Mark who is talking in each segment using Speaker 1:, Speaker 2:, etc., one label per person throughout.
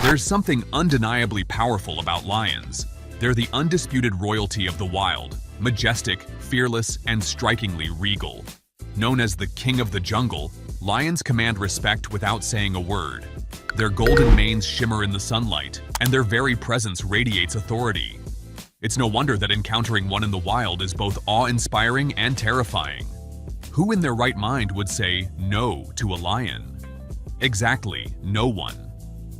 Speaker 1: There's something undeniably powerful about lions. They're the undisputed royalty of the wild, majestic, fearless, and strikingly regal. Known as the king of the jungle, lions command respect without saying a word. Their golden manes shimmer in the sunlight, and their very presence radiates authority. It's no wonder that encountering one in the wild is both awe-inspiring and terrifying. Who in their right mind would say no to a lion? Exactly, no one.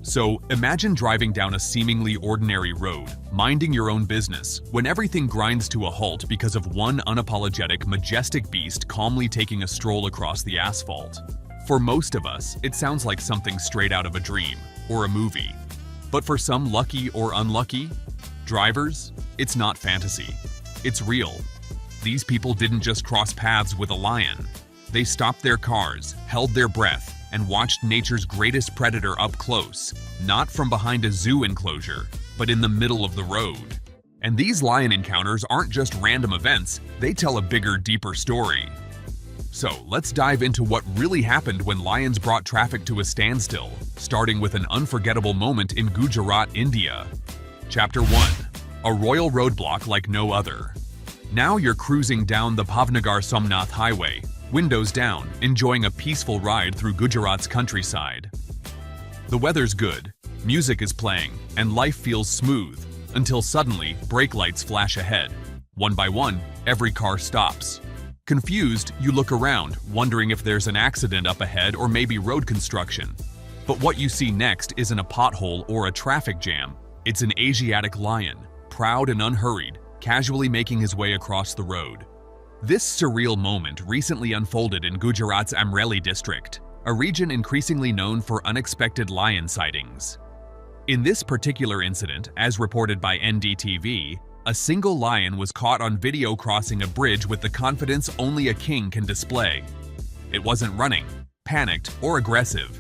Speaker 1: So imagine driving down a seemingly ordinary road, minding your own business, when everything grinds to a halt because of one unapologetic, majestic beast calmly taking a stroll across the asphalt. For most of us, it sounds like something straight out of a dream or a movie. But for some lucky or unlucky drivers, it's not fantasy. It's real. These people didn't just cross paths with a lion. They stopped their cars, held their breath, and watched nature's greatest predator up close, not from behind a zoo enclosure, but in the middle of the road. And these lion encounters aren't just random events, they tell a bigger, deeper story. So let's dive into what really happened when lions brought traffic to a standstill, starting with an unforgettable moment in Gujarat, India. Chapter 1. A royal roadblock like no other. Now you're cruising down the Bhavnagar-Somnath highway, windows down, enjoying a peaceful ride through Gujarat's countryside. The weather's good, music is playing, and life feels smooth, until suddenly brake lights flash ahead. One by one, every car stops. Confused, you look around, wondering if there's an accident up ahead or maybe road construction. But what you see next isn't a pothole or a traffic jam. It's an Asiatic lion, proud and unhurried, casually making his way across the road. This surreal moment recently unfolded in Gujarat's Amreli district, a region increasingly known for unexpected lion sightings. In this particular incident, as reported by NDTV, a single lion was caught on video crossing a bridge with the confidence only a king can display. It wasn't running, panicked, or aggressive.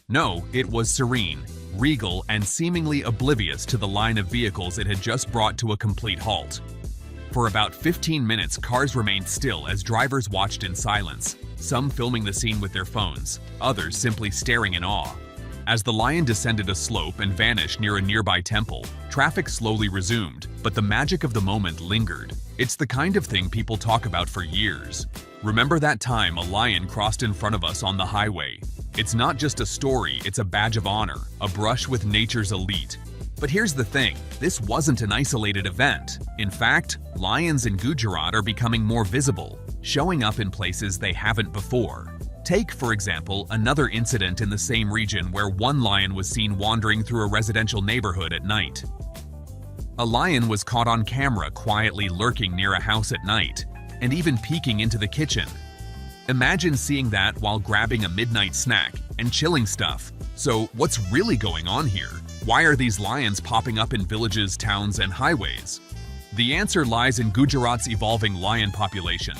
Speaker 1: No, it was serene, regal, and seemingly oblivious to the line of vehicles it had just brought to a complete halt. For about 15 minutes, cars remained still as drivers watched in silence, some filming the scene with their phones, others simply staring in awe. As the lion descended a slope and vanished near a nearby temple, traffic slowly resumed, but the magic of the moment lingered. It's the kind of thing people talk about for years. Remember that time a lion crossed in front of us on the highway? It's not just a story, it's a badge of honor, a brush with nature's elite. But here's the thing, this wasn't an isolated event. In fact, lions in Gujarat are becoming more visible, showing up in places they haven't before. Take, for example, another incident in the same region where one lion was seen wandering through a residential neighborhood at night. A lion was caught on camera quietly lurking near a house at night, and even peeking into the kitchen. Imagine seeing that while grabbing a midnight snack and chilling stuff. So what's really going on here? Why are these lions popping up in villages, towns, and highways? The answer lies in Gujarat's evolving lion population.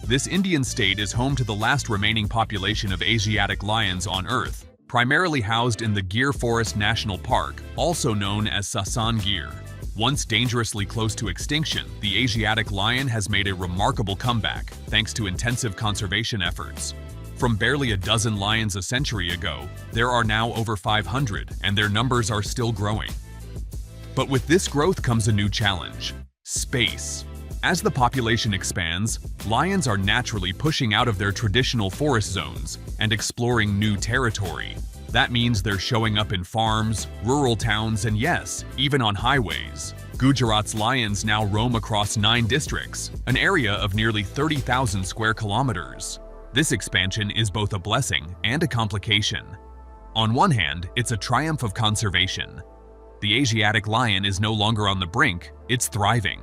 Speaker 1: This Indian state is home to the last remaining population of Asiatic lions on Earth, primarily housed in the Gir Forest National Park, also known as Sasan Gir. Once dangerously close to extinction, the Asiatic lion has made a remarkable comeback thanks to intensive conservation efforts. From barely a dozen lions a century ago, there are now over 500, and their numbers are still growing. But with this growth comes a new challenge: space. As the population expands, lions are naturally pushing out of their traditional forest zones and exploring new territory. That means they're showing up in farms, rural towns, and yes, even on highways. Gujarat's lions now roam across 9 districts, an area of nearly 30,000 square kilometers. This expansion is both a blessing and a complication. On one hand, it's a triumph of conservation. The Asiatic lion is no longer on the brink, it's thriving.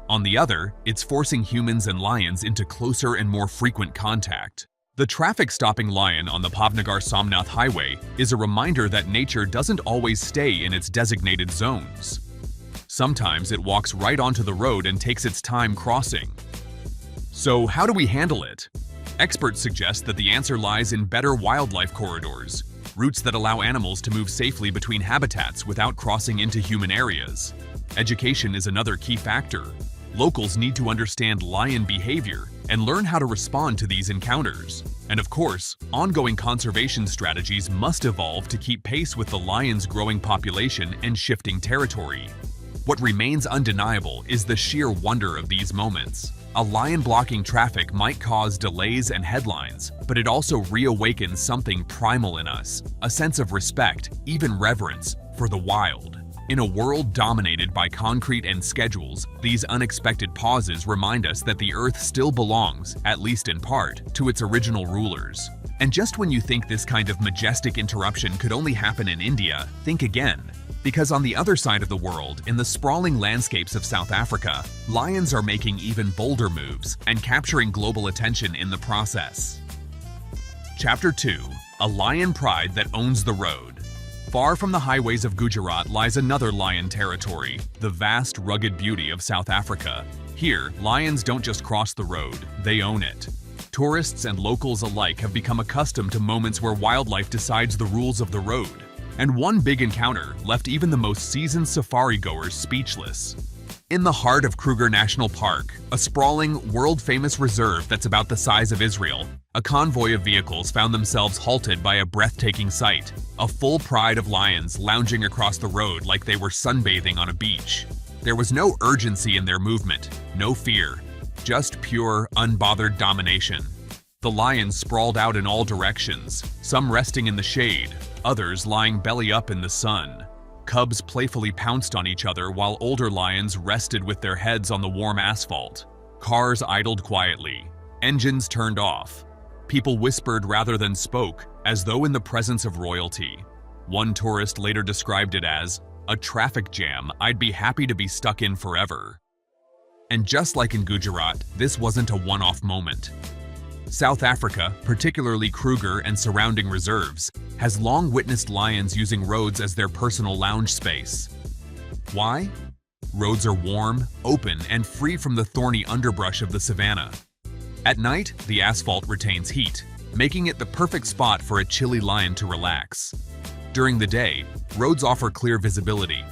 Speaker 1: On the other, it's forcing humans and lions into closer and more frequent contact. The traffic-stopping lion on the Bhavnagar-Somnath highway is a reminder that nature doesn't always stay in its designated zones. Sometimes it walks right onto the road and takes its time crossing. So how do we handle it? Experts suggest that the answer lies in better wildlife corridors, routes that allow animals to move safely between habitats without crossing into human areas. Education is another key factor. Locals need to understand lion behavior and learn how to respond to these encounters. And of course, ongoing conservation strategies must evolve to keep pace with the lion's growing population and shifting territory. What remains undeniable is the sheer wonder of these moments. A lion blocking traffic might cause delays and headlines, but it also reawakens something primal in us, a sense of respect, even reverence, for the wild. In a world dominated by concrete and schedules, these unexpected pauses remind us that the Earth still belongs, at least in part, to its original rulers. And just when you think this kind of majestic interruption could only happen in India, think again. Because on the other side of the world, in the sprawling landscapes of South Africa, lions are making even bolder moves and capturing global attention in the process. Chapter 2. A lion pride that owns the road. Far from the highways of Gujarat lies another lion territory, the vast, rugged beauty of South Africa. Here, lions don't just cross the road, they own it. Tourists and locals alike have become accustomed to moments where wildlife decides the rules of the road. And one big encounter left even the most seasoned safari-goers speechless. In the heart of Kruger National Park, a sprawling, world-famous reserve that's about the size of Israel, a convoy of vehicles found themselves halted by a breathtaking sight, a full pride of lions lounging across the road like they were sunbathing on a beach. There was no urgency in their movement, no fear, just pure, unbothered domination. The lions sprawled out in all directions, some resting in the shade, others lying belly up in the sun. Cubs playfully pounced on each other while older lions rested with their heads on the warm asphalt. Cars idled quietly, engines turned off. People whispered rather than spoke, as though in the presence of royalty. One tourist later described it as, "a traffic jam I'd be happy to be stuck in forever." And just like in Gujarat, this wasn't a one-off moment. South Africa, particularly Kruger and surrounding reserves, has long witnessed lions using roads as their personal lounge space. Why? Roads are warm, open, and free from the thorny underbrush of the savanna. At night, the asphalt retains heat, making it the perfect spot for a chilly lion to relax. During the day, roads offer clear visibility.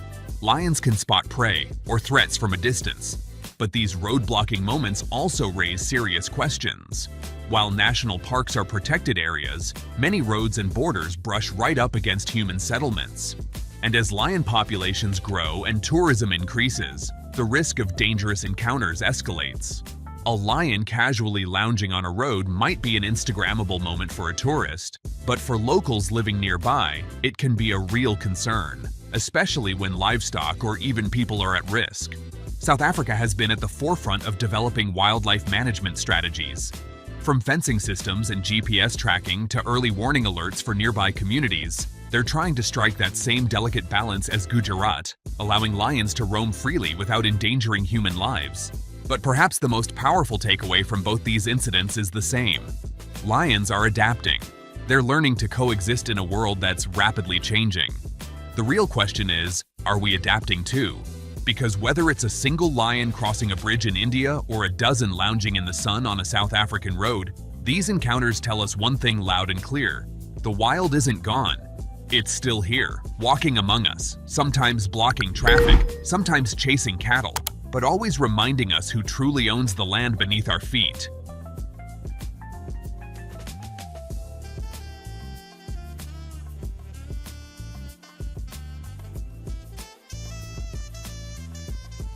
Speaker 1: Lions can spot prey or threats from a distance. But these road-blocking moments also raise serious questions. While national parks are protected areas, many roads and borders brush right up against human settlements. And as lion populations grow and tourism increases, the risk of dangerous encounters escalates. A lion casually lounging on a road might be an Instagrammable moment for a tourist, but for locals living nearby, it can be a real concern, especially when livestock or even people are at risk. South Africa has been at the forefront of developing wildlife management strategies. From fencing systems and GPS tracking to early warning alerts for nearby communities, they're trying to strike that same delicate balance as Gujarat, allowing lions to roam freely without endangering human lives. But perhaps the most powerful takeaway from both these incidents is the same. Lions are adapting. They're learning to coexist in a world that's rapidly changing. The real question is, are we adapting too? Because whether it's a single lion crossing a bridge in India or a dozen lounging in the sun on a South African road, these encounters tell us one thing loud and clear. The wild isn't gone. It's still here, walking among us, sometimes blocking traffic, sometimes chasing cattle, but always reminding us who truly owns the land beneath our feet.